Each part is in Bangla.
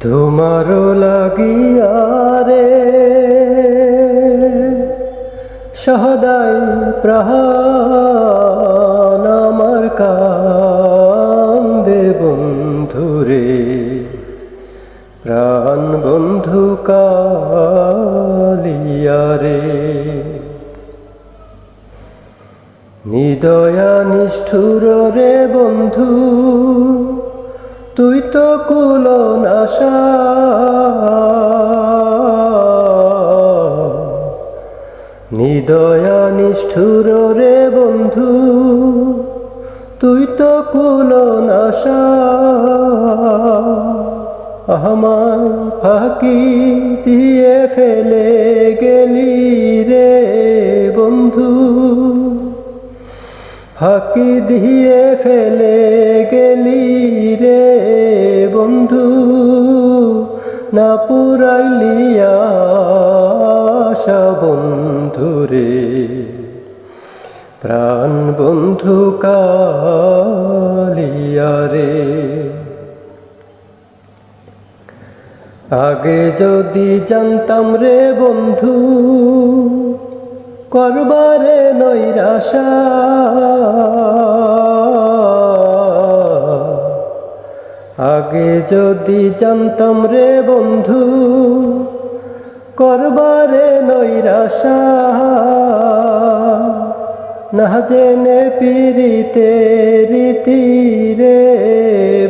তোমারও লাগিয়া রে সহদাই প্রাণ আমার কান্দে বন্ধুরে, প্রাণ বন্ধু কালিয়া রে। নিদয়া নিষ্ঠুর রে বন্ধু, তুই তো কুলনাশা, নিদয়া নিষ্ঠুর রে বন্ধু, তুই তো কুলনাশা। আমায় ফাঁকি দিয়ে ফেলে গেলি রে বন্ধু, ফাঁকি দিয়ে ফেলে গেলি রে বন্ধু, না পুরাইলি আশা বন্ধুরে, প্রাণ বন্ধু কালিয়া রে। আগে যদি জানতাম রে বন্ধু করবারে নৈরাশা, আগে যদি জানতাম রে বন্ধু করবারে নৈরাশা, না জেনে পিরিতে রীতি রে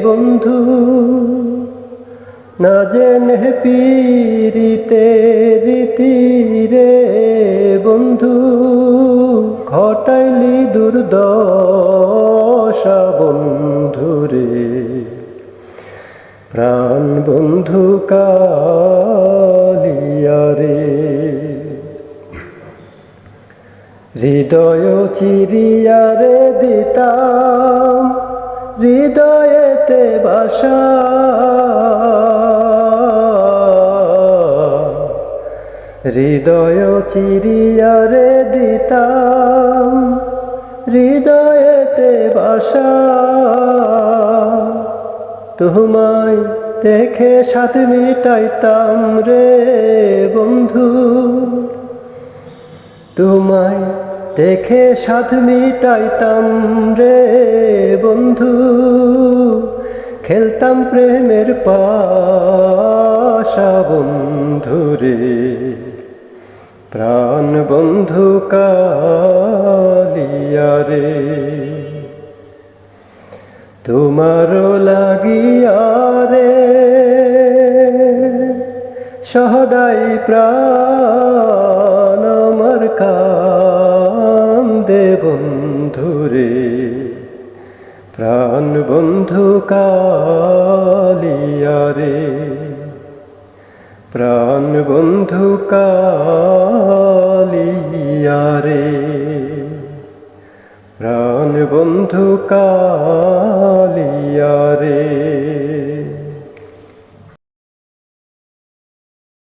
বন্ধু, না জেনে পিরিতে রীতি রে বন্ধু, ঘটাইলি দুর্দশা বন্ধুরে, প্রাণ বন্ধু কালিয়া রে। হৃদয় চিরিয়া রে দিতাম হৃদয়েতে বাসা, হৃদয় চিরিয়া রে দিতাম হৃদয়েতে বাসা। তোমায় দেখে সাথ মিটাইতাম রে বন্ধু, তোমায় দেখে সাথ মিটাইতাম রে বন্ধু, খেলতাম প্রেমের পাশা বন্ধুরে, প্রাণ বন্ধু কালিয়া রে। তোমারও লাগিয়া রে সহদাই প্রাণ আমার কান্দে বন্ধুরে, প্রাণ বন্ধু কালিয়া রে, প্রাণ বন্ধু কালিয়া রে, প্রাণ বন্ধু কালিয়া রে।